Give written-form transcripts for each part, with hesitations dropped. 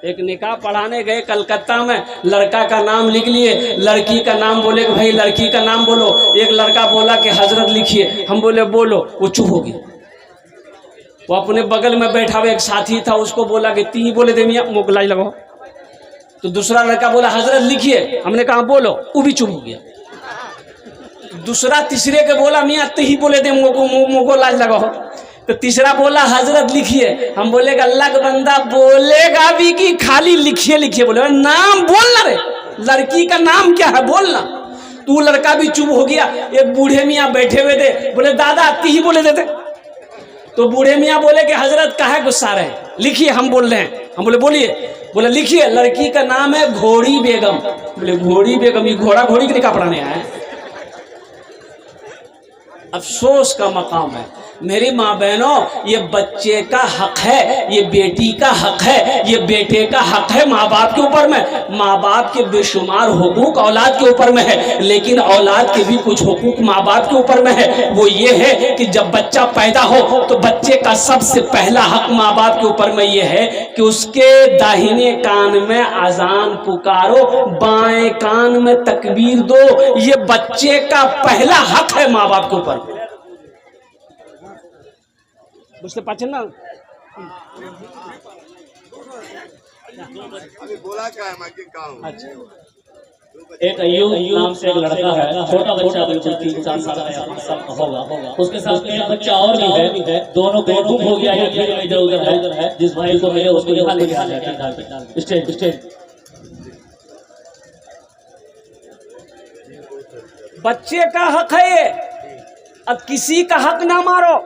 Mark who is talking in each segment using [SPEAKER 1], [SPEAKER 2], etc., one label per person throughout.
[SPEAKER 1] एक निकाह पढ़ाने गए कलकत्ता में, लड़का का नाम लिख लिए, लड़की का नाम बोले कि भाई लड़की का नाम बोलो। एक लड़का बोला कि हजरत लिखिए, हम बोले बोलो, वो चुप हो गया। वो अपने बगल में बैठा हुआ एक साथी था, उसको बोला कि ती बोले दे मियाँ, मोकलाई लगाओ। तो दूसरा लड़का बोला हजरत लिखिए, हमने कहा बोलो, वो भी चुप हो गया। दूसरा तीसरे के बोला मियाँ ती बोले दे, मोको लाज लगाओ। तो तीसरा बोला हजरत लिखिए, हम बोले अल्लाह का बंदा बोलेगा भी कि खाली लिखिए लिखिए, बोले नाम बोलना रे, लड़की का नाम क्या है बोलना। तू लड़का भी चुप हो गया। एक बूढ़े मियाँ बैठे हुए थे, बोले दादा ती बोले देते। तो बूढ़े मियाँ बोले कि हजरत काहे गुस्सा रहे, लिखिए हम बोल रहे हैं। हम बोले बोलिए, बोले लिखिए लड़की का नाम है घोड़ी बेगम। बोले घोड़ी बेगम, ये घोड़ा घोड़ी के निकाह पढ़ाने आया है। अफसोस का मकाम है। मेरी माँ बहनों, ये बच्चे का हक है, ये बेटी का हक है, ये बेटे का हक है माँ बाप के ऊपर में। माँ बाप के बेशुमार हुकूक औलाद के ऊपर में है, लेकिन औलाद के भी कुछ हुकूक माँ बाप के ऊपर में है। वो ये है कि जब बच्चा पैदा हो तो बच्चे का सबसे पहला हक माँ बाप के ऊपर में ये है कि उसके दाहिने कान में अजान पुकारो, बाएं कान में तकबीर दो। ये बच्चे का पहला हक है माँ बाप के ऊपर। बुझते पाचन ना
[SPEAKER 2] अभी बोला क्या है मैं क्या हूँ।
[SPEAKER 1] अच्छा,
[SPEAKER 3] एक अय्यूब नाम से एक लड़का है, छोटा बच्चा, बिल्कुल 3-4 साल का होगा। उसके साथ में एक बच्चा और भी है, दोनों को गुम हो गया है, फिर इधर उधर है। जिस भाई को मिले उसको यहाँ लेके आ जाए स्टेज।
[SPEAKER 1] बच्चे का हक है ये। अब किसी का हक ना मारो,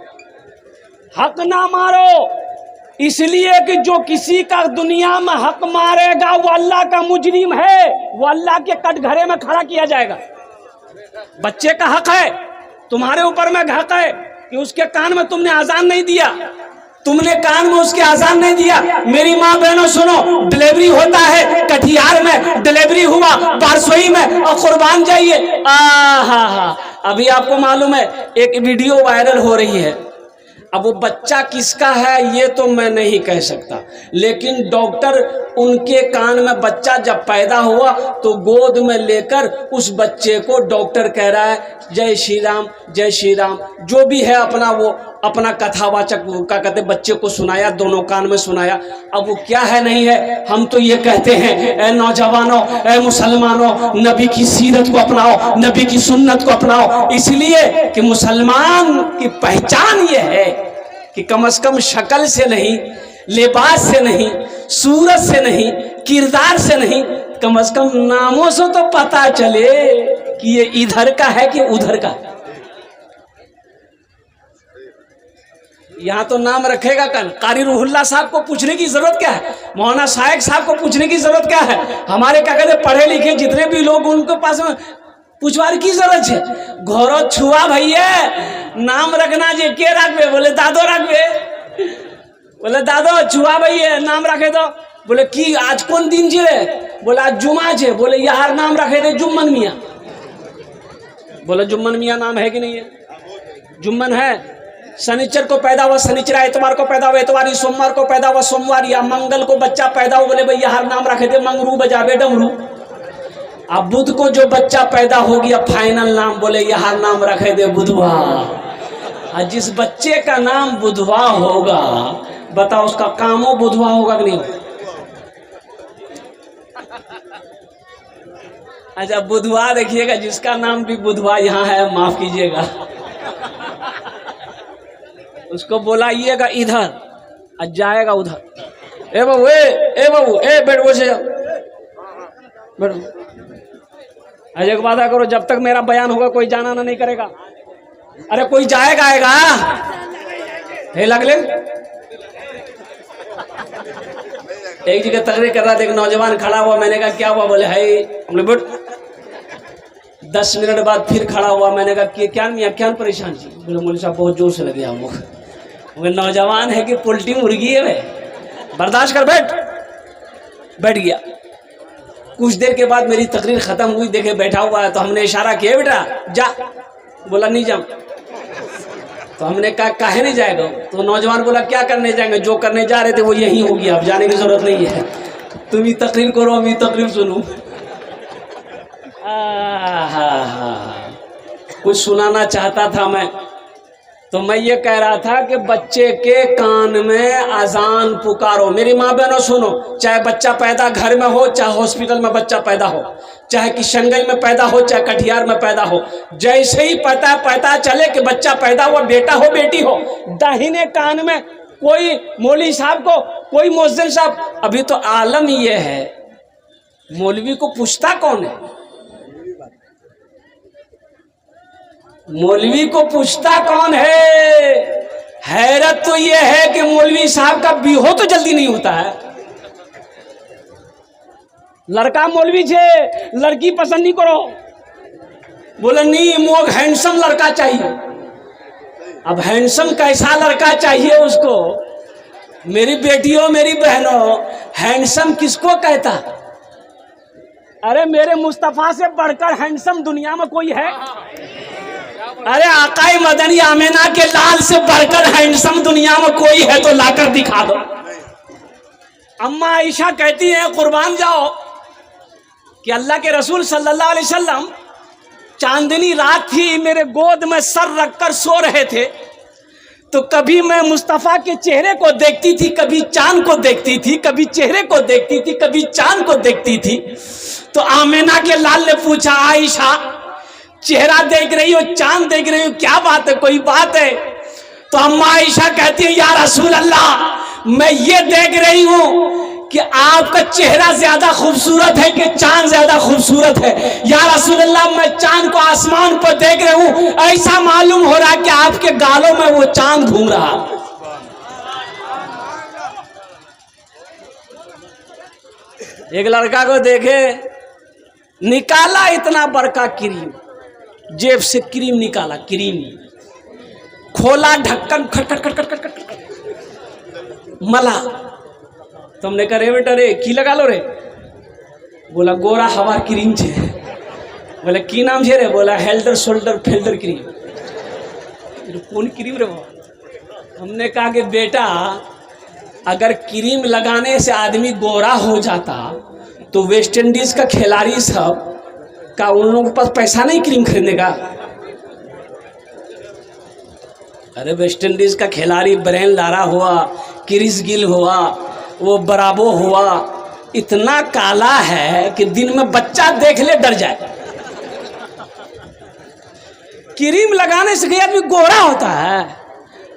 [SPEAKER 1] हक ना मारो, इसलिए कि जो किसी का दुनिया में हक मारेगा वो अल्लाह का मुजरिम है, वो अल्लाह के कटघरे में खड़ा किया जाएगा। बच्चे का हक है, तुम्हारे ऊपर में हक है कि उसके कान में तुमने अजान नहीं दिया, तुमने कान में उसके अजान नहीं दिया। मेरी माँ बहनों सुनो, डिलीवरी होता है कटिहार में, डिलीवरी हुआ बारसोई में और कुर्बान जाइए। आहा, अभी आपको मालूम है एक वीडियो वायरल हो रही है। अब वो बच्चा किसका है ये तो मैं नहीं कह सकता, लेकिन डॉक्टर उनके कान में बच्चा जब पैदा हुआ तो गोद में लेकर उस बच्चे को डॉक्टर कह रहा है जय श्री राम जय श्री राम, जो भी है अपना वो अपना कथावाचक क्या कहते बच्चे को सुनाया, दोनों कान में सुनाया। अब वो क्या है नहीं है, हम तो ये कहते हैं ए नौजवानों, ए मुसलमानों, नबी की सीरत को अपनाओ, नबी की सुन्नत को अपनाओ। इसलिए कि मुसलमान की पहचान ये है कि कम से कम शक्ल से नहीं, लिबास से नहीं, सूरत से नहीं, किरदार से नहीं, कम से कम नामों से तो पता चले कि ये इधर का है कि उधर का। यहाँ तो नाम रखेगा कल। कारी रूहुल्लाह साहब को पूछने की जरूरत क्या है, मौलाना शाइख साहब को पूछने की जरूरत क्या है, हमारे क्या कहते पढ़े लिखे जितने भी लोग उनके पास में पूछवार की जरूरत है। घोरो छुआ भैया नाम रखना जे के रखबे, बोले दादो रखबे, बोले दादो छुआ भैया नाम रखे दो। बोले की आज कौन दिन छे, बोले आज जुमा छे, बोले यार नाम रखे थे जुम्मन मियाँ। बोले जुम्मन मियाँ नाम है कि नहीं है, जुम्मन है। शनिचर को पैदा हुआ शनिचरा, एतवार को पैदा हुआ एतवारी, सोमवार को पैदा हुआ सोमवार, या मंगल को बच्चा पैदा हुआ, बोले भैया हर नाम रखे थे मंगरू बजावे डमरू। अब बुध को जो बच्चा पैदा हो गया फाइनल नाम, बोले यह नाम रखे थे बुधवा। और जिस बच्चे का नाम बुधवा होगा बताओ उसका कामो बुधवा होगा कि नहीं। अच्छा बुधवा देखिएगा, जिसका नाम भी बुधवा यहाँ है माफ कीजिएगा, उसको बोलाइएगा इधर और जाएगा उधर। ए बाबू ए बाबू ए बैठ बसे जाओ बैठो। आज एक वादा करो, जब तक मेरा बयान होगा कोई जाना ना नहीं करेगा। अरे कोई जाएगा आएगा हे लगले। एक जगह तकरीर कर रहा था, एक नौजवान खड़ा हुआ, मैंने कहा क्या हुआ, बोले है हमने बैठ। 10 मिनट बाद फिर खड़ा हुआ, मैंने कहा कि क्या मियाँ क्या परेशान थी, बोले मौलवी साहब बहुत जोर से लगे हम। नौजवान है कि पोल्ट्री मुर्गी है वे, बर्दाश्त कर बैठ गया। कुछ देर के बाद मेरी तकरीर खत्म हुई, देखे बैठा हुआ है तो हमने इशारा किया बेटा जा, बोला नहीं जाऊं। तो हमने कहा काहे नहीं जाएगा, तो नौजवान बोला क्या करने जाएंगे, जो करने जा रहे थे वो यही हो गया, अब जाने की जरूरत नहीं है। तुम ही तकरीर करो, हम ही तकरीर सुनूं। कुछ सुनाना चाहता था मैं, तो मैं ये कह रहा था कि बच्चे के कान में अजान पुकारो। मेरी माँ बहनों सुनो, चाहे बच्चा पैदा घर में हो, चाहे हॉस्पिटल में बच्चा पैदा हो, चाहे किशनगंज में पैदा हो, चाहे कटिहार में पैदा हो, जैसे ही पता चले कि बच्चा पैदा हुआ, बेटा हो बेटी हो, दाहिने कान में कोई मौलवी साहब को, कोई मुअज्जिन साहब, अभी तो आलम ये है मौलवी को पूछता कौन है? मौलवी को पूछता कौन है? हैरत तो ये है कि मौलवी साहब का बिहो तो जल्दी नहीं होता है। लड़का मौलवी छे, लड़की पसंद नहीं करो, बोले नहीं मोग हैंडसम लड़का चाहिए। अब हैंडसम कैसा लड़का चाहिए उसको? मेरी बेटियों, मेरी बहनों, हैंडसम किसको कहता? अरे मेरे मुस्तफा से बढ़कर हैंडसम दुनिया में कोई है? अरे आकाए मदनी आमेना के लाल से बढ़कर हैंडसम दुनिया में कोई है तो लाकर दिखा दो। अम्मा आयशा कहती है, कुर्बान जाओ, कि अल्लाह के रसूल सल्लल्लाहु अलैहि वसल्लम चांदनी रात थी, मेरे गोद में सर रखकर सो रहे थे, तो कभी मैं मुस्तफ़ा के चेहरे को देखती थी, कभी चांद को देखती थी, कभी चेहरे को देखती थी, कभी चांद को देखती थी। तो आमेना के लाल ने पूछा, आयशा चेहरा देख रही हो, चांद देख रही हो, क्या बात है, कोई बात है? तो अम्मा आयशा कहती है, या रसूल अल्लाह, मैं ये देख रही हूं कि आपका चेहरा ज्यादा खूबसूरत है कि चांद ज्यादा खूबसूरत है? या रसूल अल्लाह, मैं चांद को आसमान पर देख रही हूं, ऐसा मालूम हो रहा है कि आपके गालों में वो चांद घूम रहा। एक लड़का को देखे, निकाला इतना बड़का क्रीम, जेब से क्रीम निकाला, क्रीम खोला, ढक्कन खट खट खट खट खट मला। तुमने कहा रे बेटा रे की लगा लो रे? बोला गोरा हवा क्रीम छे। बोले की नाम छे रे? बोला हेल्डर शोल्डर फेल्डर क्रीम। कौन क्रीम रे? हमने कहा कि बेटा अगर क्रीम लगाने से आदमी गोरा हो जाता तो वेस्ट इंडीज का खिलाड़ी सब का उन लोगों के पास पैसा नहीं क्रीम खरीदने का? अरे वेस्ट इंडीज का खिलाड़ी ब्रेन लारा हुआ, क्रिस गिल हुआ, वो बराबो हुआ, इतना काला है कि दिन में बच्चा देख ले डर जाए। क्रीम लगाने से आदमी गोरा होता है?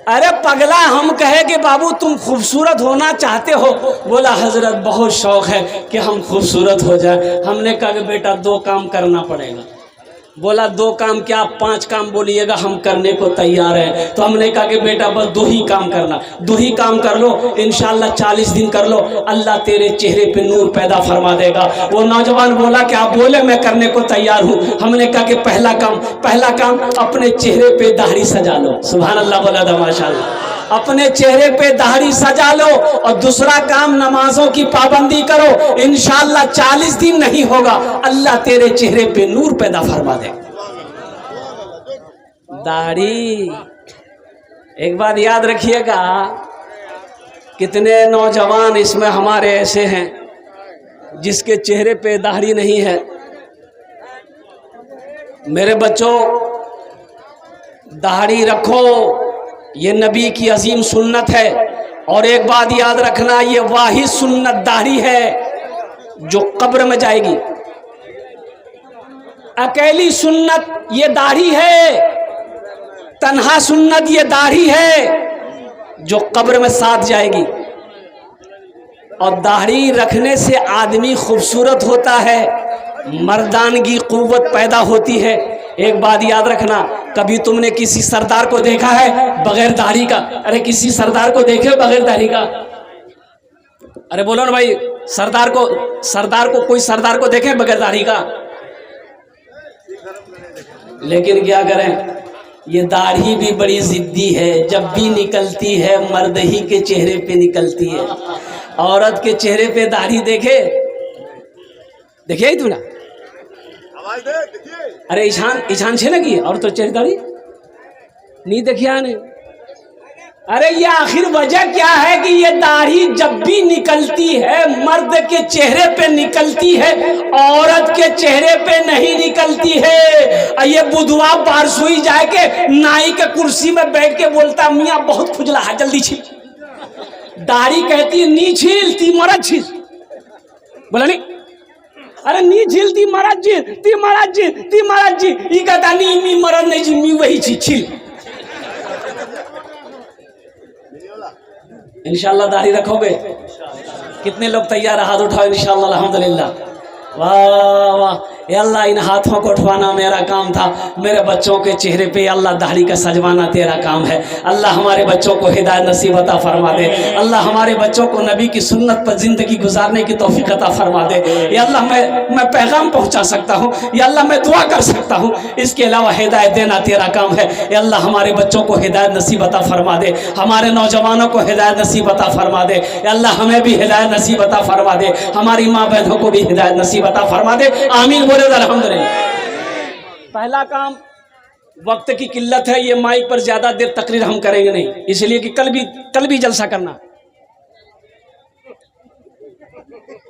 [SPEAKER 1] अरे पगला, हम कहे कि बाबू तुम खूबसूरत होना चाहते हो? बोला हजरत बहुत शौक है कि हम खूबसूरत हो जाए। हमने कहा कि बेटा 2 काम करना पड़ेगा। बोला 2 काम क्या, 5 काम बोलिएगा, हम करने को तैयार है। तो हमने कहा कि बेटा बस 2 ही काम करना, 2 ही काम कर लो, इंशाल्लाह 40 दिन कर लो, अल्लाह तेरे चेहरे पे नूर पैदा फरमा देगा। वो नौजवान बोला कि आप बोले मैं करने को तैयार हूँ। हमने कहा कि पहला काम अपने चेहरे पे दाढ़ी सजा लो। सुभान अल्लाह बोला था माशाल्लाह। अपने चेहरे पे दाढ़ी सजा लो। और दूसरा काम नमाजों की पाबंदी करो, इंशाल्लाह 40 दिन नहीं होगा, अल्लाह तेरे चेहरे पे नूर पैदा फरमा दे। दाढ़ी, एक बात याद रखिएगा, कितने नौजवान इसमें हमारे ऐसे हैं जिसके चेहरे पे दाढ़ी नहीं है। मेरे बच्चों, दाढ़ी रखो, ये नबी की अजीम सुन्नत है। और एक बात याद रखना, ये वाहिद सुन्नत दाढ़ी है जो कब्र में जाएगी। अकेली सुन्नत ये दाढ़ी है, तन्हा सुन्नत ये दाढ़ी है जो कब्र में साथ जाएगी। और दाढ़ी रखने से आदमी खूबसूरत होता है, मर्दानगी कुव्वत पैदा होती है। एक बात याद रखना, कभी तुमने किसी सरदार को देखा है बगैर दाढ़ी का? अरे किसी सरदार को देखे बगैर दाढ़ी का? अरे बोलो ना भाई, सरदार को कोई सरदार को देखे बगैर दाढ़ी का? लेकिन क्या करें, ये दाढ़ी भी बड़ी जिद्दी है, जब भी निकलती है मर्द ही के चेहरे पे निकलती है। औरत के चेहरे पे दाढ़ी देखे तू ना? अरे ईशान छे ना कि और तो चेहरे दाढ़ी नहीं देखिया ने? अरे ये आखिर वजह क्या है कि ये दाढ़ी जब भी निकलती है मर्द के चेहरे पे निकलती है, औरत के चेहरे पे नहीं निकलती है। ये बुधवा बारसोई जाए के नाई के कुर्सी में बैठ के बोलता मियाँ बहुत खुजला है जल्दी छील। दाढ़ी कहती है नी छील ती मरद छील, बोला नहीं अरे नी झील ती महाराज जी ती महाराज जी ती महाराज जी ई कहता नहीं मी मरद नहीं जी मी वही चीज छील। इंशाल्लाह दाढ़ी रखोगे? कितने लोग तैयार हाथ उठाओ इंशाल्लाह अल्हम्दुलिल्लाह। वाह वाह या अल्लाह इन हाथों को उठवाना मेरा काम था, मेरे बच्चों के चेहरे पे अल्लाह दाढ़ी का सजवाना तेरा काम है। अल्लाह हमारे बच्चों को हिदायत नसीब अता फरमा दे। अल्लाह हमारे बच्चों को नबी की सुन्नत पर ज़िंदगी गुजारने की तौफीक अता फरमा दे। या अल्लाह मैं पैगाम पहुंचा सकता हूं, या अल्लाह मैं दुआ कर सकता हूं, इसके अलावा हिदायत देना तेरा काम है। या अल्लाह हमारे बच्चों को हिदायत नसीब अता फरमा दे, हमारे नौजवानों को हिदायत नसीब अता फरमा दे। या अल्लाह हमें भी हिदायत नसीब अता फरमा दे, हमारी माँ बहनों को भी हिदायत नसीब अता फरमा दे। आमीन बोले अल्हम्दुलिल्लाह। पहला काम, वक्त की किल्लत है, ये माइक पर ज्यादा देर तकरीर हम करेंगे नहीं, इसलिए कि कल भी जलसा करना।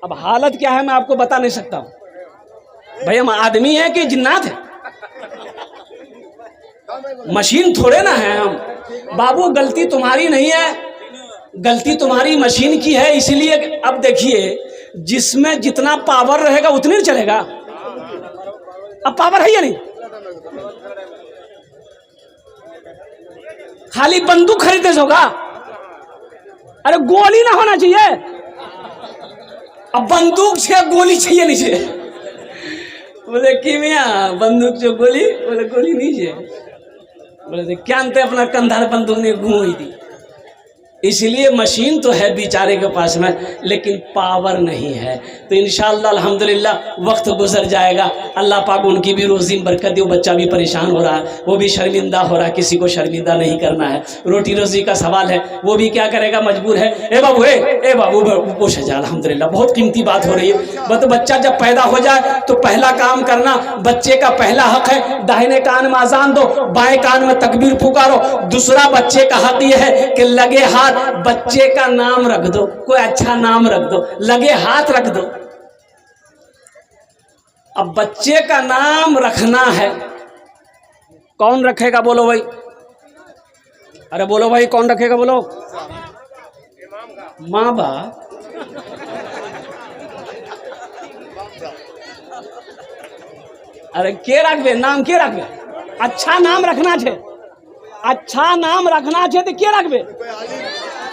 [SPEAKER 1] अब हालत क्या है मैं आपको बता नहीं सकता हूं भाई, हम आदमी हैं कि जिन्नात है, मशीन थोड़े ना है हम। बाबू गलती तुम्हारी नहीं है, गलती तुम्हारी मशीन की है। इसलिए अब देखिए जिसमें जितना पावर रहेगा उतने चलेगा। अब पावर है या नहीं? खाली बंदूक खरीदने से होगा? अरे गोली ना होना चाहिए। अब बंदूक से गोली चाहिए नहीं चाहिए? बोले कि मियाँ बंदूक जो गोली, बोले गोली नहीं चाहिए। बोले क्या अंत अपना कंधार बंदूक ने घूम दी। इसलिए मशीन तो है बेचारे के पास में, लेकिन पावर नहीं है। तो इंशाअल्लाह अल्हम्दुलिल्लाह वक्त गुजर जाएगा। अल्लाह पाक उनकी भी रोज़ी बरकत दे। वो बच्चा भी परेशान हो रहा है, वो भी शर्मिंदा हो रहा है, किसी को शर्मिंदा नहीं करना है। रोटी रोज़ी का सवाल है, वो भी क्या करेगा, मजबूर है। ए बाबू ए बाबू पूछा जाए अल्हम्दुलिल्लाह, बहुत कीमती बात हो रही है। बस बच्चा जब पैदा हो जाए तो पहला काम करना, बच्चे का पहला हक है दाहिने कान में अजान दो, बाएं कान में तकबीर पुकारो। दूसरा बच्चे का हक यह है कि लगे हाथ बच्चे का नाम रख दो, कोई अच्छा नाम रख दो, लगे हाथ रख दो। अब बच्चे का नाम रखना है, कौन रखेगा बोलो भाई? अरे बोलो भाई कौन रखेगा बोलो? माँ बाप। अरे के रखबे नाम, के रखबे? अच्छा नाम रखना छे, अच्छा नाम रखना छे तो के रखबे?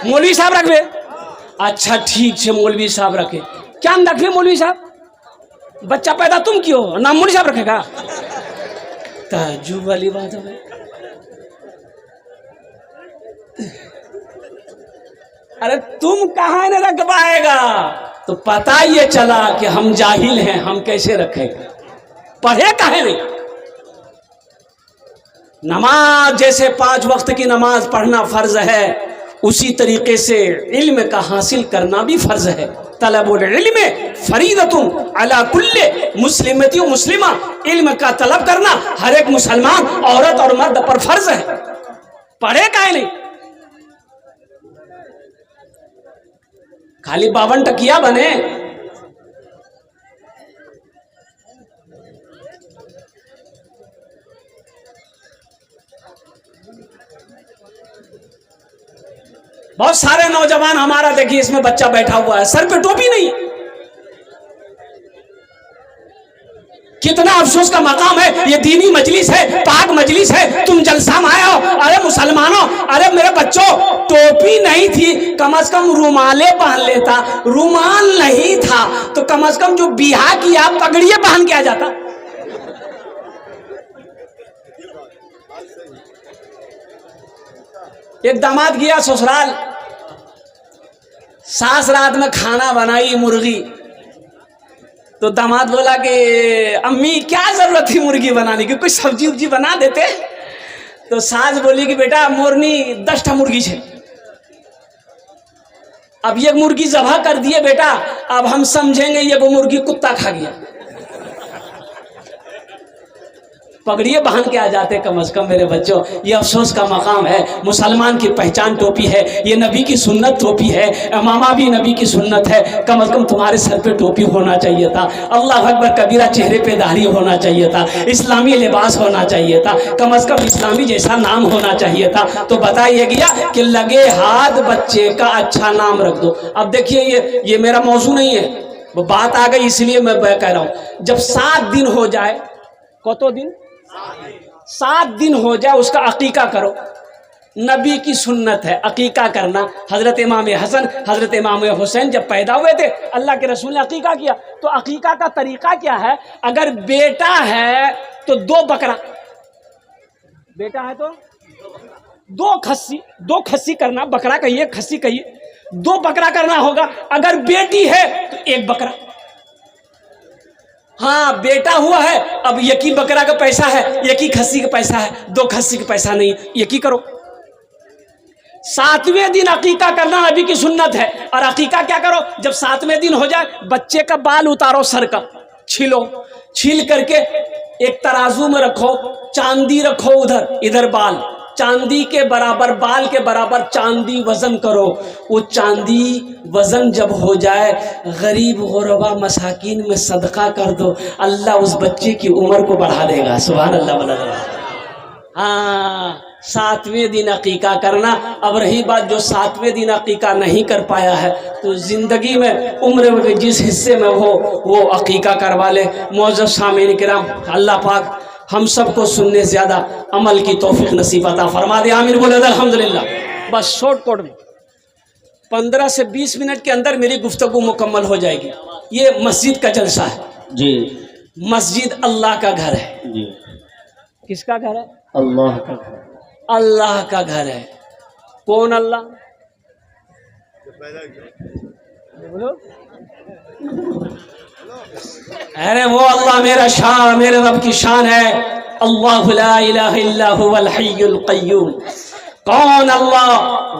[SPEAKER 1] मौलवी साहब रखबे? अच्छा ठीक है मौलवी साहब रखे। क्या नाम रखे मौलवी साहब? बच्चा पैदा तुम क्यों, नाम मौलवी साहब रखेगा? ताज्जुब वाली बात है। अरे तुम कहाँ न रख पाएगा? तो पता ये चला कि हम जाहिल हैं, हम कैसे रखेंगे? पढ़े काहे नहीं? नमाज जैसे 5 वक्त की नमाज पढ़ना फर्ज है, उसी तरीके से इल्म का हासिल करना भी फर्ज है। तलबुल इल्म फरीदतुन अला कुल्ले मुस्लिमती व मुस्लिमा, इल्म का तलब करना हर एक मुसलमान औरत और मर्द पर फर्ज है। पढ़े काहे नहीं? खाली 52 टकिया बने। बहुत सारे नौजवान हमारा देखिए, इसमें बच्चा बैठा हुआ है, सर पे टोपी नहीं। कितना अफसोस का मकाम है, ये दीनी मजलिस है, पाक मजलिस है, तुम जलसा में आए हो। अरे मुसलमानों, अरे मेरे बच्चों, टोपी नहीं थी कम से कम रुमाले पहन लेता। रुमाल नहीं था तो कम से कम जो बिहा किया पगड़िए पहन के आ जाता। एक दामाद गया ससुराल, सास रात में खाना बनाई मुर्गी, तो दामाद बोला कि अम्मी क्या जरूरत थी मुर्गी बनाने की, कोई सब्जी उब्जी बना देते। तो सास बोली कि बेटा मोरनी 10टा मुर्गी है, अब ये मुर्गी ज़बह कर दिए बेटा, अब हम समझेंगे ये वो मुर्गी कुत्ता खा गया। पगड़िए बांध के आ जाते कम से कम मेरे बच्चों। ये अफसोस का मकाम है। मुसलमान की पहचान टोपी है, ये नबी की सुन्नत टोपी है, इमामा भी नबी की सुन्नत है। कम से कम तुम्हारे सर पे टोपी होना चाहिए था। अल्लाह अकबर कबीरा, चेहरे पे दाढ़ी होना चाहिए था, इस्लामी लिबास होना चाहिए था, कम से कम इस्लामी जैसा नाम होना चाहिए था। तो बताइए गया कि लगे हाथ बच्चे का अच्छा नाम रख दो। अब देखिए ये मेरा मौजू नहीं है, वो बात आ गई इसलिए मैं कह रहा हूँ। जब 7 दिन हो जाए, कतो दिन, 7 दिन हो जाए, उसका अकीका करो। नबी की सुन्नत है अकीका करना। हजरत इमाम हसन, हजरत इमाम हुसैन जब पैदा हुए थे, अल्लाह के रसूल ने अकीका किया। तो अकीका का तरीका क्या है? अगर बेटा है तो 2 बकरा, बेटा है तो 2 खस्सी करना, बकरा कहिए खस्सी कहिए, 2 बकरा करना होगा। अगर बेटी है तो 1 बकरा। हाँ, बेटा हुआ है, अब एक ही बकरा का पैसा है, एक ही खस्सी का पैसा है, 2 खस्सी का पैसा नहीं, एक ही करो। 7वें दिन अकीका करना नबी की सुन्नत है। और अकीका क्या करो? जब 7वें दिन हो जाए, बच्चे का बाल उतारो, सर का छीलो, छील करके एक तराजू में रखो, चांदी रखो, इधर बाल, चांदी के बराबर, बाल के बराबर चांदी वजन करो। वो चांदी वजन जब हो जाए, गरीब गुरबा मसाकिन में सदका कर दो, अल्लाह उस बच्चे की उम्र को बढ़ा देगा। सुभान अल्लाह। हाँ, 7वें दिन अकीका करना। अब रही बात जो 7वें दिन अकीका नहीं कर पाया है, तो ज़िंदगी में उम्र के जिस हिस्से में हो वो अकीका करवा ले। मौजूद सामीन किराम, अल्लाह पाक हम सबको सुनने से ज़्यादा अमल की तौफीक नसीब अता फरमा दे। आमीन बोले अल्हम्दुलिल्लाह। बस शॉर्टकट में 15 से 20 मिनट के अंदर मेरी गुफ्तगू मुकम्मल हो जाएगी। ये मस्जिद का जलसा है
[SPEAKER 3] जी।
[SPEAKER 1] मस्जिद अल्लाह का घर है
[SPEAKER 3] जी।
[SPEAKER 1] किसका घर है?
[SPEAKER 3] अल्लाह का घर।
[SPEAKER 1] अल्लाह का घर है। कौन अल्लाह? बोलो। अरे वो अल्लाह मेरा शान, मेरे रब की शान है। अल्लाह ला इलाहा इल्ला हुवल हय्युल क़य्यूम। कौन अल्लाह?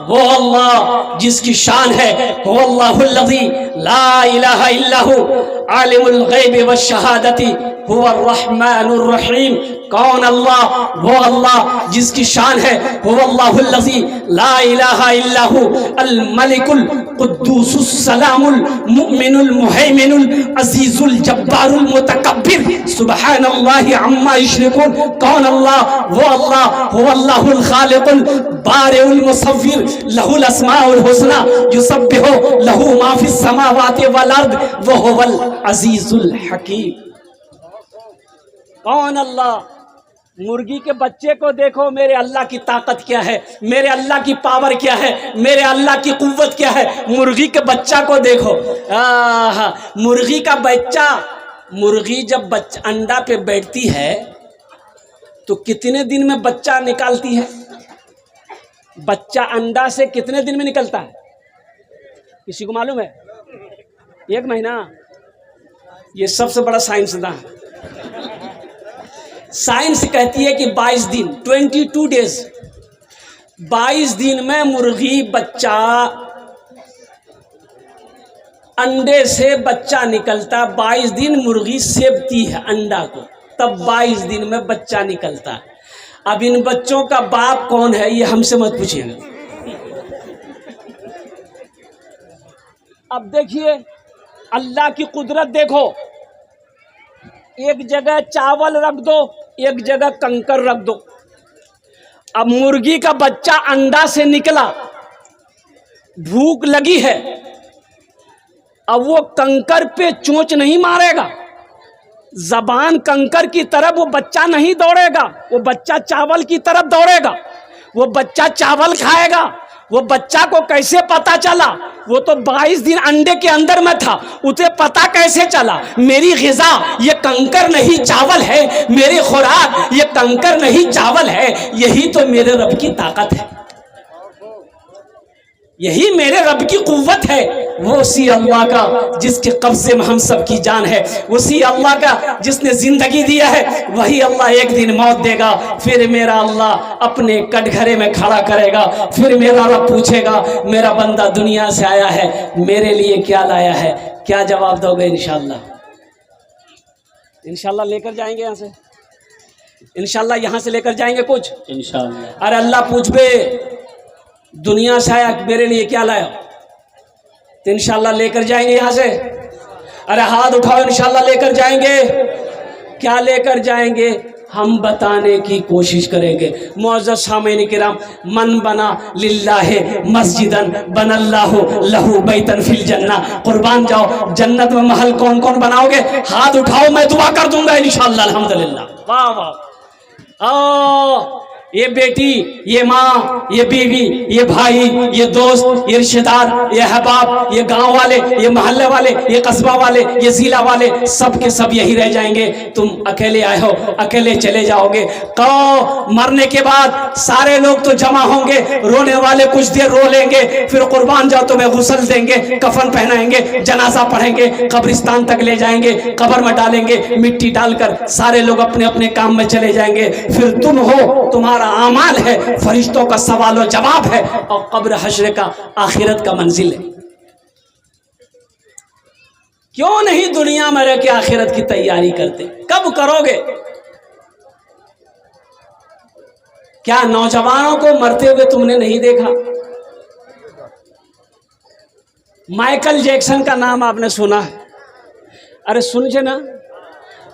[SPEAKER 1] वो अल्लाह जिसकी शान है वो अल्लाहुल्लज़ी ला इलाहा इल्ला हु आलिमुल ग़ैबि वश्शहादति हुवर रहमानुर रहीम। कौन अल्लाह? वो अल्लाह जिसकी शान है वो अल्लाहुल्लज़ी ला इलाहा इल्ला हु अल मलिकुल कुद्दूसुस सलामुल मुमिनुल मुहैमिनुल अजीजुल जब्बारुल मुतकब्बिर सुब्हानल्लाहि अम्मा युश्रिकून। कौन अल्लाह? वो अल्लाह हुवा अल्लाहुल खालिकुल बारिउल मुसव्विर लहुल अस्माउल हुस्ना युसब्बिहु लहु मा फिस समावाति वल अर्द व हुवल अजीजुल हकीम। कौन अल्लाह? मुर्गी के बच्चे को देखो, मेरे अल्लाह की ताकत क्या है, मेरे अल्लाह की पावर क्या है, मेरे अल्लाह की कुव्वत क्या है। मुर्गी के बच्चा को देखो। मुर्गी का बच्चा, मुर्गी जब बच्चा अंडा पे बैठती है तो कितने दिन में बच्चा निकालती है? बच्चा अंडा से कितने दिन में निकलता है? किसी को मालूम है? 1 महीना। ये सबसे बड़ा साइंसदान है। साइंस कहती है कि 22 दिन, 22 डेज, 22 दिन में मुर्गी बच्चा, अंडे से बच्चा निकलता। 22 दिन मुर्गी सेवती है अंडा को, तब 22 दिन में बच्चा निकलता है। अब इन बच्चों का बाप कौन है ये हमसे मत पूछिएगा। अब देखिए अल्लाह की कुदरत देखो। एक जगह चावल रख दो, एक जगह कंकर रख दो। अब मुर्गी का बच्चा अंडा से निकला, भूख लगी है, अब वो कंकर पे चोंच नहीं मारेगा, जबान कंकर की तरफ वो बच्चा नहीं दौड़ेगा, वो बच्चा चावल की तरफ दौड़ेगा, वो बच्चा चावल खाएगा। वो बच्चा को कैसे पता चला? वो तो 22 दिन अंडे के अंदर में था, उसे पता कैसे चला मेरी ग़िज़ा ये कंकर नहीं चावल है, मेरी खुराक ये कंकर नहीं चावल है। यही तो मेरे रब की ताकत है, यही मेरे रब की कुव्वत है। वो उसी अल्लाह का जिसके कब्जे में हम सब की जान है, उसी अल्लाह का जिसने जिंदगी दिया है, वही अल्लाह एक दिन मौत देगा। फिर मेरा अल्लाह अपने कटघरे में खड़ा करेगा, फिर मेरा रब पूछेगा मेरा बंदा दुनिया से आया है, मेरे लिए क्या लाया है? क्या जवाब दोगे? इंशाअल्लाह, इंशाअल्लाह लेकर जाएंगे यहाँ से। इंशाल्लाह यहाँ से लेकर जाएंगे कुछ।
[SPEAKER 3] इंशाअल्लाह।
[SPEAKER 1] अरे अल्लाह पूछ बे दुनिया से आया मेरे लिए क्या लाया, तो इंशाल्लाह लेकर जाएंगे यहाँ से। अरे हाथ उठाओ, इंशाल्लाह लेकर जाएंगे। क्या लेकर जाएंगे हम बताने की कोशिश करेंगे। मुअज़्ज़ज़ सामीन किराम, मन बना लिल्लाहि मस्जिदन बनल्लाहु लहू बैतन फिल जन्ना। कुर्बान जाओ, जन्नत में महल कौन कौन बनाओगे? हाथ उठाओ, मैं दुआ कर दूंगा इंशाअल्लाह। अल्हम्दुलिल्लाह, वाह वाह। ये बेटी, ये माँ, ये बीवी, ये भाई, ये दोस्त, ये रिश्तेदार, ये अहबाब, ये गांव वाले, ये मोहल्ले वाले, ये कस्बा वाले, ये जिला वाले, सब के सब यही रह जाएंगे। तुम अकेले आए हो, अकेले चले जाओगे। कहो मरने के बाद सारे लोग तो जमा होंगे, रोने वाले कुछ देर रो लेंगे, फिर कुर्बान जाओ तुम्हें गुस्ल देंगे, कफन पहनाएंगे, जनाजा पढ़ेंगे, कब्रिस्तान तक ले जाएंगे, कब्र में डालेंगे, मिट्टी डालकर सारे लोग अपने अपने काम में चले जाएंगे। फिर तुम हो, तुम्हारा आमाल है, फरिश्तों का सवाल और जवाब है, और कब्र हश्र का आखिरत का मंजिल है। क्यों नहीं दुनिया में रह के आखिरत की तैयारी करते? कब करोगे? क्या नौजवानों को मरते हुए तुमने नहीं देखा? माइकल जैक्सन का नाम आपने सुना है? अरे सुनिए ना,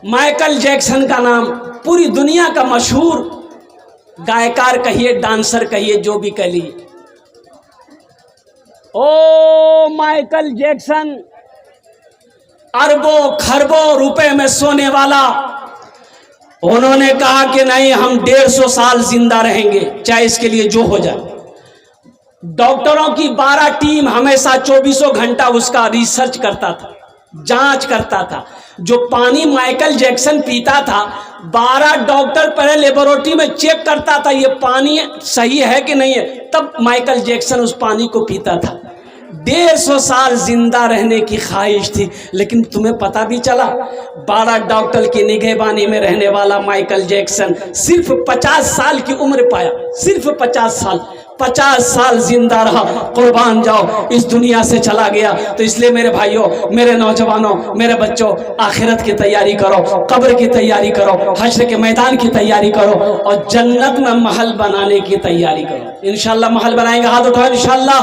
[SPEAKER 1] माइकल जैक्सन का नाम पूरी दुनिया का मशहूर गायकार कहिए, डांसर कहिए, जो भी कहिए। ओ माइकल जैक्सन अरबों खरबों रुपए में सोने वाला, उन्होंने कहा कि नहीं हम 150 साल जिंदा रहेंगे, चाहे इसके लिए जो हो जाए। डॉक्टरों की 12 टीम हमेशा 24 घंटा उसका रिसर्च करता था, जांच करता था। जो पानी माइकल जैक्सन पीता था, 12 डॉक्टर पहले लेबोरेटरी में चेक करता था ये पानी सही है कि नहीं है, तब माइकल जैक्सन उस पानी को पीता था। 150 साल जिंदा रहने की ख्वाहिश थी, लेकिन तुम्हें पता भी चला 12 डॉक्टर की निगहबानी में रहने वाला माइकल जैक्सन सिर्फ 50 साल की उम्र पाया, सिर्फ 50 साल जिंदा रहा। कुर्बान जाओ, इस दुनिया से चला गया। तो इसलिए मेरे भाइयों, मेरे नौजवानों, मेरे बच्चों, आखिरत की तैयारी करो, कब्र की तैयारी करो, हश्र के मैदान की तैयारी करो, और जन्नत में महल बनाने की तैयारी करो। इंशाल्लाह महल बनाएंगे, हाथ उठाओ इंशाल्लाह।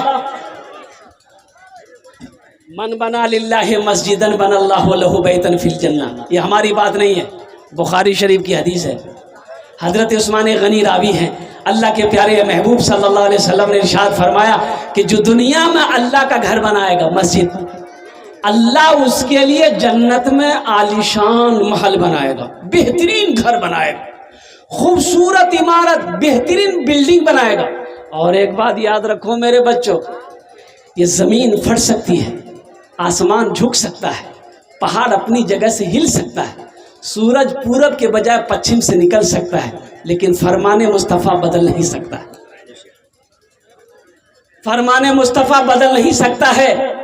[SPEAKER 1] मन बना लिल्लाहि मस्जिदन बनल्लाहु लहू बैतन फिल जन्ना। ये हमारी बात नहीं है, बुखारी शरीफ की हदीस है। हजरत उस्मान गनी रावी हैं, अल्लाह के प्यारे महबूब सल्लल्लाहु अलैहि वसल्लम ने इरशाद फरमाया कि जो दुनिया में अल्लाह का घर बनाएगा, मस्जिद, अल्लाह उसके लिए जन्नत में आलीशान महल बनाएगा, बेहतरीन घर बनाएगा, खूबसूरत इमारत, बेहतरीन बिल्डिंग बनाएगा। और एक बात याद रखो मेरे बच्चों, ये ज़मीन फट सकती है, आसमान झुक सकता है, पहाड़ अपनी जगह से हिल सकता है, सूरज पूरब के बजाय पश्चिम से निकल सकता है, लेकिन फरमाने मुस्तफ़ा बदल नहीं सकता है। फरमाने मुस्तफ़ा बदल नहीं सकता है।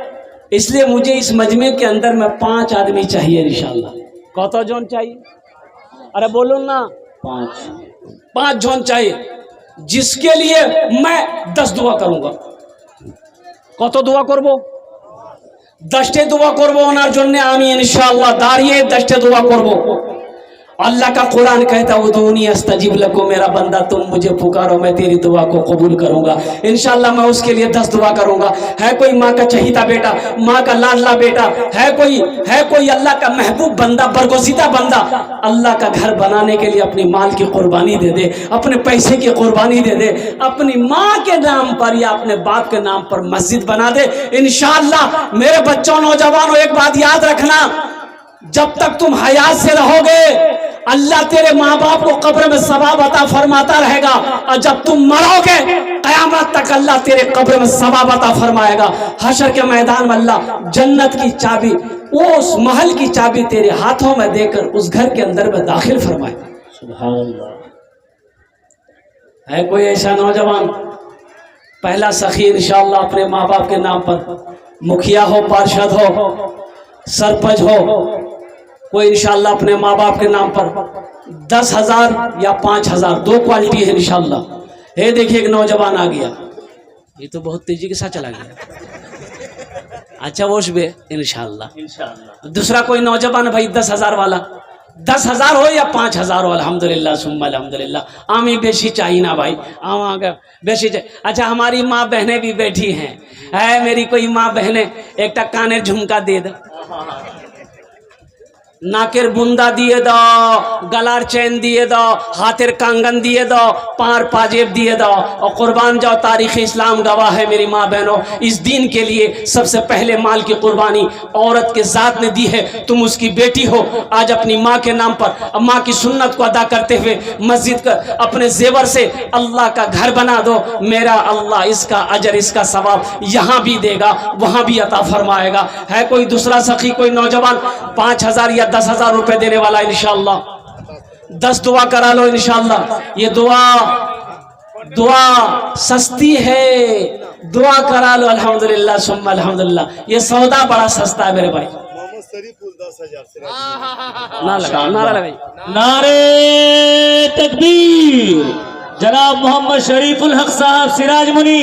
[SPEAKER 1] इसलिए मुझे इस मजमे के अंदर में 5 आदमी चाहिए इंशाअल्लाह। कौतो जोन चाहिए? अरे बोलो ना, 5 जोन चाहिए, जिसके लिए मैं 10 दुआ करूंगा। कौतो दुआ करबो? 10टे दुआ करबो, ओनार जोन्ने आमीन इंशाअल्लाह। दारिये 10टे दुआ करबो। अल्लाह का कुरान कहता उदूनी अस्तजिब लकुम, मेरा बंदा तुम मुझे पुकारो, मैं तेरी दुआ को कबूल करूंगा इंशाअल्लाह। मैं उसके लिए 10 दुआ करूंगा। है कोई माँ का चहीता बेटा, माँ का लाडला बेटा, है कोई अल्लाह का महबूब बंदा, बरगुज़ीदा बंदा, अल्लाह का घर बनाने के लिए अपनी माल की कुर्बानी दे दे, अपने पैसे की कुर्बानी दे दे, अपनी माँ के नाम पर या अपने बाप के नाम पर मस्जिद बना दे इंशाअल्लाह। मेरे बच्चों, नौजवानों, एक बात याद रखना, जब तक तुम हयात से रहोगे अल्लाह तेरे माँ बाप को कब्र में सवाब अता फरमाता रहेगा, और जब तुम मरोगे कयामत तक अल्लाह तेरे कब्र में सवाब अता फरमाएगा। हशर के मैदान में अल्लाह जन्नत की चाबी, उस महल की चाबी तेरे हाथों में देकर उस घर के अंदर में दाखिल फरमाएगा। सुभान अल्लाह। है कोई ऐसा नौजवान, पहला सखी इंशाअल्लाह अपने माँ बाप के नाम पर, मुखिया हो, पार्षद हो, सरपंच हो, कोई इंशाअल्लाह अपने माँ बाप के नाम पर 10,000 या 5,000, 2 क्वालिटी है इंशाअल्लाह। ये देखिए एक नौजवान आ गया, ये तो बहुत तेजी के साथ चला गया। अच्छा वो इंशाअल्लाह। दूसरा कोई नौजवान भाई 10,000 वाला, 10,000 हो या 5,000 हो, अल्हम्दुलिल्लाह सुम्मा अल्हम्दुलिल्लाह। आमी बेशी चाहिए ना भाई, आमा का बेशी चाहिए। अच्छा, हमारी माँ बहनें भी बैठी हैं, है मेरी कोई माँ बहनें, एक कानेर झुमका दे दो, नाकेर बुंदा दिए दो, गलार चैन दिए दो, हाथेर कांगन दिए दो, पार पाजेब दिए दो, और कुर्बान जाओ, तारीख़ इस्लाम गवाह है मेरी माँ बहनों, इस दीन के लिए सबसे पहले माल की कुर्बानी औरत के ज़ात ने दी है। तुम उसकी बेटी हो, आज अपनी माँ के नाम पर माँ की सुन्नत को अदा करते हुए मस्जिद का अपने जेवर से अल्लाह का घर बना दो। मेरा अल्लाह इसका अजर, इसका सवाब यहाँ भी देगा, वहाँ भी अता फरमाएगा। है कोई दूसरा सखी, कोई नौजवान 5,000 या 10,000 रुपए देने वाला? इंशाअल्लाह 10 दुआ करा लो इंशाअल्लाह। ये दुआ सस्ती है, दुआ करा लो अल्हम्दुलिल्लाह सुम्मा अल्हम्दुलिल्लाह। ये सौदा बड़ा सस्ता है मेरे भाई।
[SPEAKER 2] मोहम्मद शरीफुल 10,000
[SPEAKER 1] नारा लगाई,
[SPEAKER 3] नारे तकबीर। जनाब मोहम्मद शरीफुल हक साहब सिराज मुनी,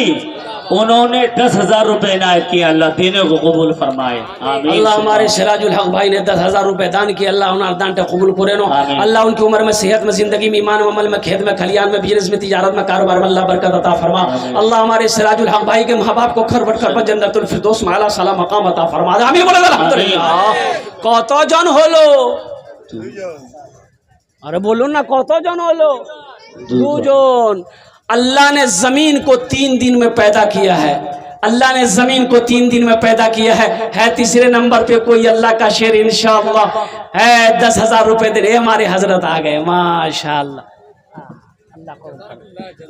[SPEAKER 3] उन्होंने 10,000 रुपए इनायत किया। अल्लाह देने को कबूल फरमाए, आमीन।
[SPEAKER 1] अल्लाह हमारे सिराजुल हक भाई ने 10,000 रुपए दान किए, अल्लाह उन्हें दान कबूल करे नो। अल्लाह उनकी उम्र में, सेहत में, जिंदगी में, ईमान में, अमल में, खेत में, खलियान में, बिजनेस में, तिजारत में, कारोबार में अल्लाह बरकत अता फरमा। अल्लाह हमारे सिराजुल हक भाई के माँ बाप को खरबट खरबट जन्नतुल फिरदौस में आला साला मकाम अता फरमा। आमीन बोले अल्हम्दुलिल्लाह। कतजन हलो? अरे बोलो ना, कतजन हलो? 2 जन। अल्लाह ने जमीन को 3 दिन में पैदा किया है, अल्लाह ने जमीन को 3 दिन में पैदा किया है। तीसरे नंबर पे कोई अल्लाह का शेर इंशाअल्लाह है 10,000 रुपए दे रहे। हमारे हजरत आ गए, माशाअल्लाह,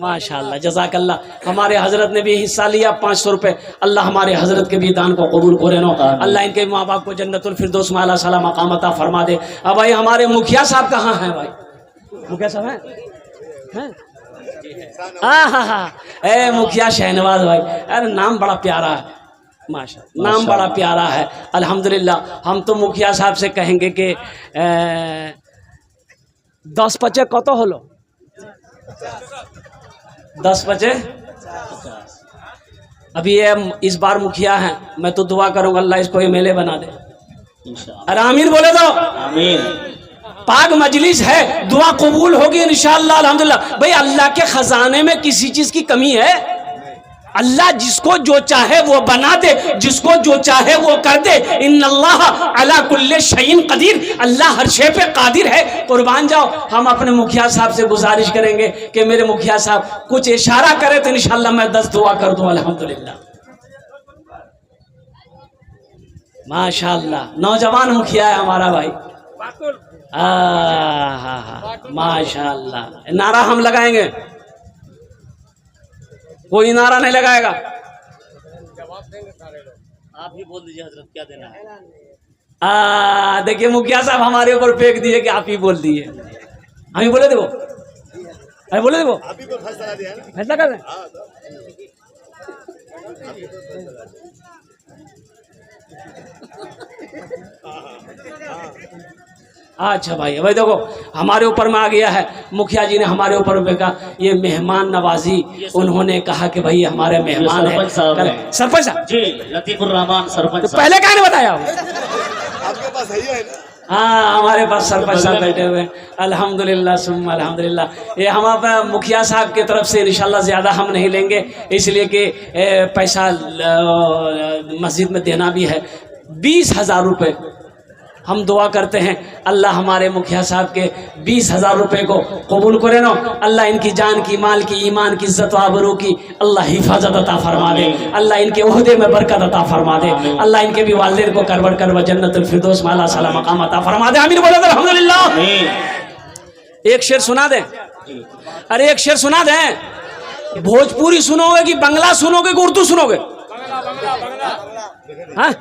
[SPEAKER 1] माशाअल्लाह, जज़ाकल्लाह। हमारे हजरत ने भी हिस्सा लिया 500 रुपए। अल्लाह हमारे हजरत के भी दान को कबूल करे नो। अल्लाह इनके माँ बाप को जन्नतुल फिरदौस में आला साला मकाम अता फरमा दे। अब भाई हमारे मुखिया साहब कहाँ हैं भाई? मुखिया साहब हैं? हाँ, मुखिया शहनवाज भाई, अरे नाम बड़ा प्यारा है, माशाअल्लाह, नाम बड़ा प्यारा है अल्हम्दुलिल्लाह। हम तो मुखिया साहब से कहेंगे कि 10 पचे कत हलो? 10 पचे। अभी ये इस बार मुखिया है, मैं तो दुआ करूंगा अल्लाह इसको MLA बना दे। अरे आमीन बोले दो, आमीन। पाक मजलिस है, दुआ कबूल होगी इंशाअल्लाह अल्हम्दुलिल्लाह। भाई अल्लाह के खजाने में किसी चीज की कमी है? अल्लाह जिसको जो चाहे वो बना दे, जिसको जो चाहे वो कर दे। इन्नल्लाह अला कुल्ले शैइन कदीर, अल्लाह हर शे पे कादिर है। कुर्बान जाओ, हम अपने मुखिया साहब से गुजारिश करेंगे कि मेरे मुखिया साहब कुछ इशारा करे तो इंशाअल्लाह मैं 10 दुआ कर दूं अल्हम्दुलिल्लाह। माशाअल्लाह, नौजवान मुखिया है हमारा भाई। माशाअल्लाह। नारा हम लगाएंगे, कोई नारा नहीं लगाएगा?
[SPEAKER 3] आप ही बोल दीजिए हजरत, क्या देना है।
[SPEAKER 1] देखिए मुखिया साहब हमारे ऊपर फेंक दिए कि आप ही बोल दिए। हम ही बोले देखो, अरे बोले देखो,
[SPEAKER 2] आप ही को फैसला दिया ना,
[SPEAKER 1] फैसला कर रहे हैं। अच्छा भाई, भाई देखो हमारे ऊपर में आ गया है, मुखिया जी ने हमारे ऊपर में कहा ये मेहमान नवाजी। उन्होंने कहा कि भाई हमारे मेहमान है सरपंच साहब
[SPEAKER 3] जी, लतीफुर रहमान सरपंच।
[SPEAKER 1] तो पहले क्या नहीं बताया?
[SPEAKER 2] आपके पास है ना?
[SPEAKER 1] हाँ, हमारे पास सरपंच साहब बैठे हुए हैं अल्हम्दुलिल्लाह सुम्मा अल्हम्दुलिल्लाह। ये हम अपना मुखिया साहब की तरफ से इंशाल्लाह ज़्यादा हम नहीं लेंगे, इसलिए कि पैसा मस्जिद में देना भी है। 20,000 रुपये हम दुआ करते हैं अल्लाह हमारे मुखिया साहब के 20,000 रुपये को कबूल करे नो। अल्लाह इनकी जान की, माल की, ईमान की, इज्जत आबरू की अल्लाह हिफाजत अता फरमा दे। अल्लाह इनके ओहदे में बरकत अता फरमा दे। अल्लाह इनके भी वालिदैन को करवट करवट जन्नतुल फिरदौस में आला साला मकाम अता फरमा दे। आमीन बोले अल्हम्दुलिल्लाह। एक शेर सुना दे, अरे एक शेर सुना दे। भोजपुरी सुनोगे कि बंगला सुनोगे कि उर्दू सुनोगे? हाँ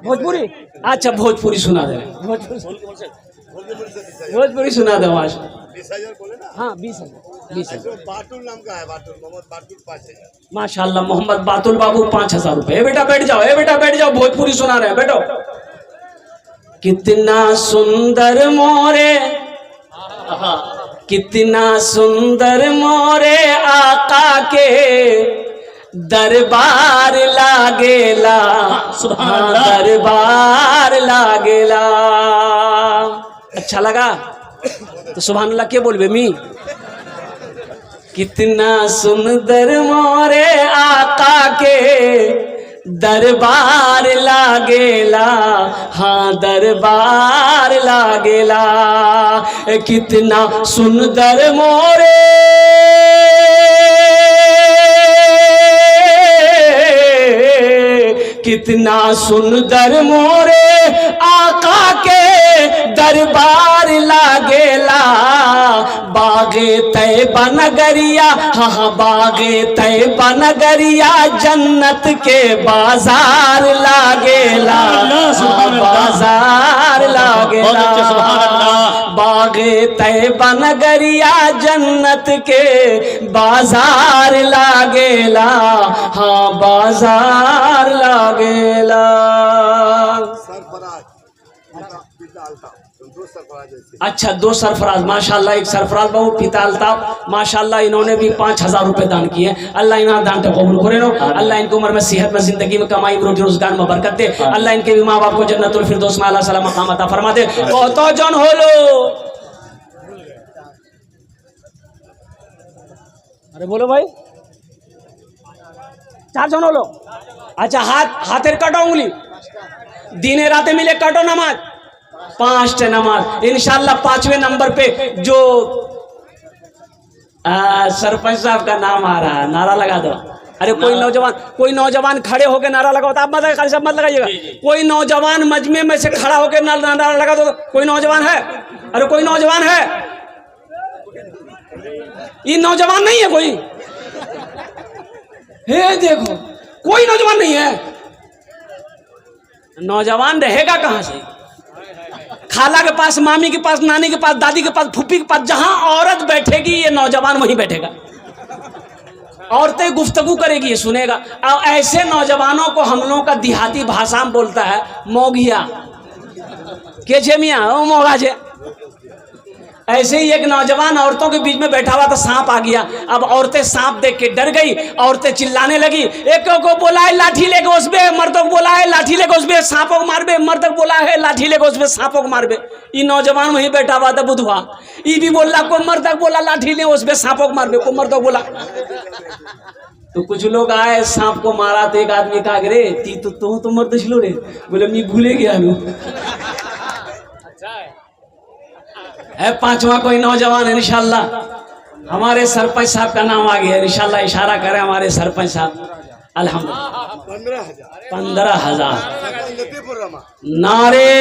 [SPEAKER 1] भोजपुरी, अच्छा भोजपुरी सुना दे, भोजपुरी सुना दे। माशा
[SPEAKER 2] 20,000 बोले ना?
[SPEAKER 1] हाँ 20,000।
[SPEAKER 2] बाटुल नाम का है, बाटुल मोहम्मद बाटुल 5,000।
[SPEAKER 1] माशाअल्लाह, मोहम्मद बातुल बाबू 5,000 रुपये। बेटा बैठ जाओ, बेटा बैठ जाओ, भोजपुरी सुना रहे हैं, बैठो। कितना सुंदर मोरे, कितना सुंदर मोरे आका के दरबार लागेला, दरबार लागेला। अच्छा लगा तो सुभान अल्लाह के बोलबे मी। कितना सुंदर मोरे आका के दरबार लागेला, हाँ दरबार लागेला। कितना सुंदर मोरे कितना सुंदर मोरे आका के दरबार लागेला। बागे तैबा नगरिया, हाँ बागे तैबा नगरिया जन्नत के बाजार लागेला, बाजार लागेला। बागे तैबा नगरिया जन्नत के बाजार लागेला, हाँ बाजार लागेला।
[SPEAKER 2] सरफराज पिता अल्ताफ, दो सरफराज ऐसे।
[SPEAKER 1] अच्छा, दो सरफराज, माशाल्लाह। एक सरफराज बाबू पिता अल्ताफ, माशाल्लाह इन्होंने भी 5000 रुपए दान किए। अल्लाह इन्हें दान को कबूल करे नो। अल्लाह इनकी उम्र में, सेहत में, जिंदगी में, कमाई में, रोटी रोजगार में बरकत दे। अल्लाह इनके भी माँ बाप को जन्नतुल फिरदौस में अल्लाह सलाम मकाम अता फरमा दे। तो जन होलो, अरे बोलो भाई, 4 जन होलो। अच्छा, हाथेर काटो उंगली, दिने राते मिले काटो नमाज, 5 नमाज इंशाल्लाह। 5वें नंबर पे जो सरपंच साहब का नाम आ रहा है, नारा लगा दो। अरे कोई नौजवान खड़े होकर नारा लगाओ तो आप मत खाली सब मत लगाइएगा। कोई नौजवान मजमे में से खड़ा होकर नारा लगा दो। कोई नौजवान है? अरे कोई नौजवान है? ये नौजवान नहीं है कोई? हे देखो, कोई नौजवान नहीं है। नौजवान रहेगा कहां से? खाला के पास, मामी के पास, नानी के पास, दादी के पास, फूफी के पास, जहां औरत बैठेगी ये नौजवान वहीं बैठेगा। औरतें गुफ्तगू करेगी ये सुनेगा। और ऐसे नौजवानों को हम लोगों का देहाती भाषा में बोलता है मोगिया के छे मियाँ, ओ मोगा छे। ऐसे ही एक नौजवान औरतों के बीच में बैठा हुआ था, सांप आ गया। अब औरतें सांप देख के डर गई, औरतें चिल्लाने लगी। एक को बोला है लाठी लेके उसपे, मर्दों को बोला है लाठी लेके उसपे सांपों को मारबे, मर्द को बोला है लाठी लेके उसपे सांपों को मारबे। ये नौजवान वहीं बैठा हुआ था बुधवा, ये भी बोला को मर्द को बोला लाठी ले उसपे सांपों को मारबे, को मर्द को बोला। तो कुछ लोग आए, सांप को मारा तो एक आदमी कहा रे ती तो मर्द छिलो रे, बोले मैं भूले गया हूँ। है 5वां कोई नौजवान इंशाल्लाह। हमारे सरपंच साहब का नाम आ गया इंशाल्लाह, इशारा करें हमारे सरपंच साहब। अल्हम्दुलिल्लाह 15,000।
[SPEAKER 2] लतीफुर रहमान,
[SPEAKER 1] नारे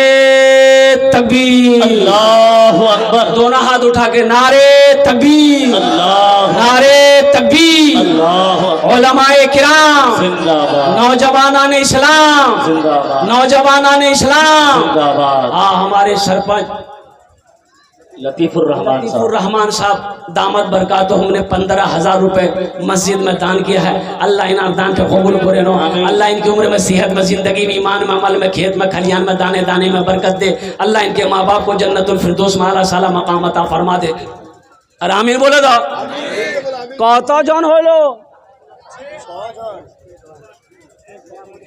[SPEAKER 1] तकबीर,
[SPEAKER 3] अल्लाहु अकबर।
[SPEAKER 1] दोनों हाथ उठा के नारे तकबीर, नारे तकबीर। उलमाए किराम
[SPEAKER 3] जिंदाबाद,
[SPEAKER 1] नौजवानान इस्लाम
[SPEAKER 3] जिंदाबाद,
[SPEAKER 1] नौजवानान इस्लाम।
[SPEAKER 3] जिंदाबाद।
[SPEAKER 1] हाँ, हमारे सरपंच
[SPEAKER 3] लतीफुर
[SPEAKER 1] रहमान साहब दामद बरकातो, हमने 15,000 रुपए मस्जिद में दान किया है। अल्लाह इनाम दान के कबूल करे नो। अल्लाह इनकी उम्र में, सेहत में, जिंदगी में, ईमान में, अमल में, खेत में, खलियान में, दाने दाने में बरकत दे। अल्लाह इनके माँ बाप को जन्नतुल फिरदौस में अल्लाह साला मकाम अता फरमा दे। और आमीन बोले दो। कत जन होलो?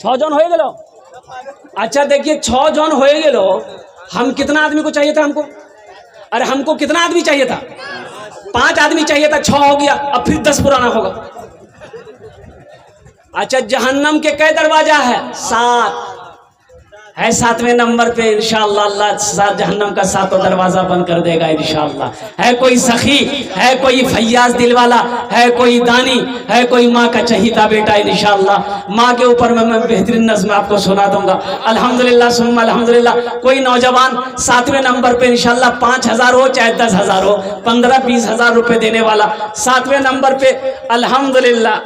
[SPEAKER 1] 6 जन हो गेलो। अच्छा देखिए, 6 जन हो गेलो। हम कितना आदमी को चाहिए था हमको? अरे हमको कितना आदमी चाहिए था? 5 आदमी चाहिए था, 6 हो गया। अब फिर 10 पुराना होगा। अच्छा, जहन्नम के कई दरवाजा है? 7 है। 7वें नंबर पे इंशाअल्लाह अल्लाह जहन्नम का 7वां दरवाजा बंद कर देगा इंशाअल्लाह। है कोई सखी, है कोई फैयाज दिल वाला, है कोई दानी, है कोई माँ का चहीता बेटा इंशाअल्लाह। माँ के ऊपर मैं बेहतरीन नज़्म आपको सुना दूंगा। अल्हम्दुलिल्लाह सुम्मा अल्हम्दुलिल्लाह। कोई नौजवान 7वें नंबर पे इंशाअल्लाह 5,000 हो चाहे 10,000 हो, 15-20 हजार रुपए देने वाला 7वें नंबर पे अल्हम्दुलिल्लाह।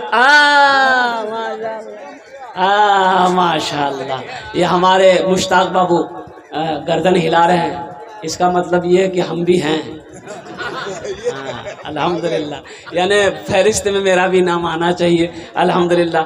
[SPEAKER 1] माशाल्लाह। ये हमारे मुश्ताक बाबू गर्दन हिला रहे हैं, इसका मतलब ये है कि हम भी हैं। अल्हम्दुलिल्लाह, यानी फहरिस्त में मेरा भी नाम आना चाहिए। अल्हम्दुलिल्लाह।